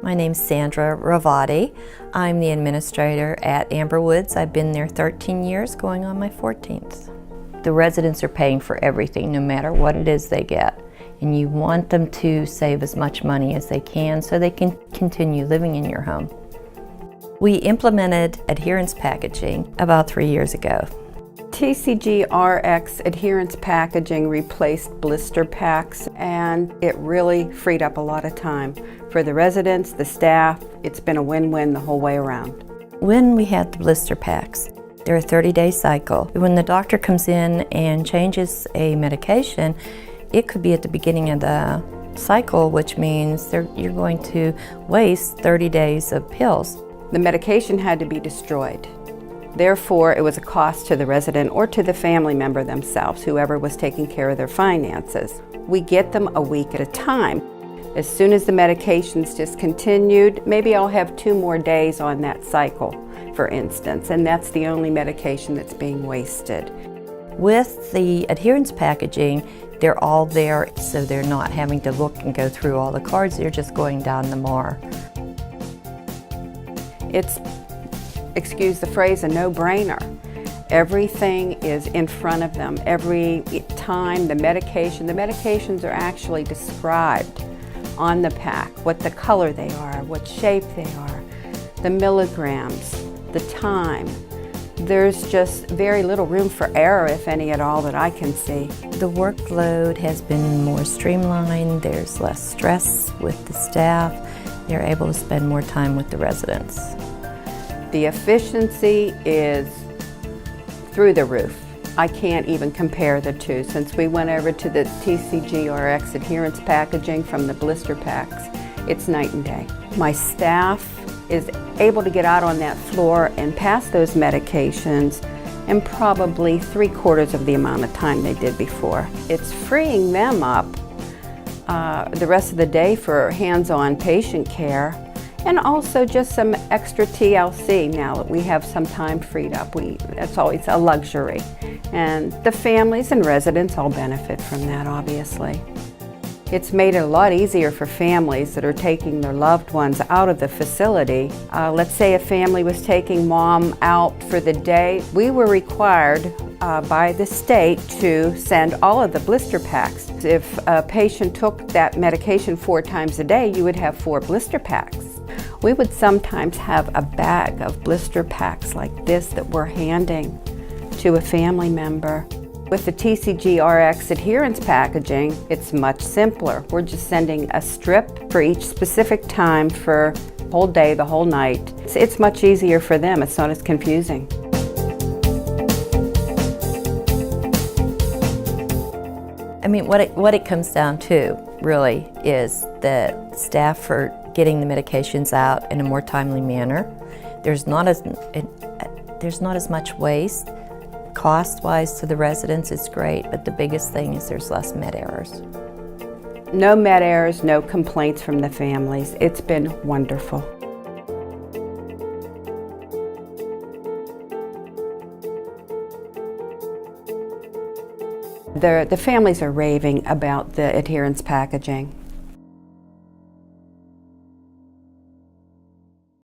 My name's Sandra Ravati. I'm the administrator at Amberwoods. I've been there 13 years, going on my 14th. The residents are paying for everything, no matter what it is they get. And you want them to save as much money as they can so they can continue living in your home. We implemented adherence packaging about 3 years ago. TCGRx adherence packaging replaced blister packs, and it really freed up a lot of time for the residents, the staff. It's been a win-win the whole way around. When we had the blister packs, they're a 30-day cycle. When the doctor comes in and changes a medication, it could be at the beginning of the cycle, which means you're going to waste 30 days of pills. The medication had to be destroyed. Therefore, it was a cost to the resident or to the family member themselves, whoever was taking care of their finances. We get them a week at a time. As soon as the medication's discontinued, maybe I'll have 2 more days on that cycle, for instance, and that's the only medication that's being wasted. With the adherence packaging, they're all there, so they're not having to look and go through all the cards, they're just going down the MAR. It's, excuse the phrase, a no-brainer. Everything is in front of them. Every time the medications are actually described on the pack, what the color they are, what shape they are, the milligrams, the time. There's just very little room for error, if any at all, that I can see. The workload has been more streamlined, there's less stress with the staff, they're able to spend more time with the residents. The efficiency is through the roof. I can't even compare the two. Since we went over to the TCGRx adherence packaging from the blister packs, it's night and day. My staff is able to get out on that floor and pass those medications in probably 3/4 of the amount of time they did before. It's freeing them up the rest of the day for hands-on patient care, and also just some extra TLC now that we have some time freed up. That's always a luxury. And the families and residents all benefit from that, obviously. It's made it a lot easier for families that are taking their loved ones out of the facility. Let's say a family was taking mom out for the day. We were required by the state to send all of the blister packs. If a patient took that medication 4 times a day, you would have 4 blister packs. We would sometimes have a bag of blister packs like this that we're handing to a family member. With the TCGRx adherence packaging, it's much simpler. We're just sending a strip for each specific time for the whole day, the whole night. It's much easier for them. It's not as confusing. I mean, what it comes down to, really, is that staff are getting the medications out in a more timely manner. There's not as much waste. Cost-wise to the residents, it's great, but the biggest thing is there's less med errors. No med errors, no complaints from the families. It's been wonderful. The families are raving about the adherence packaging.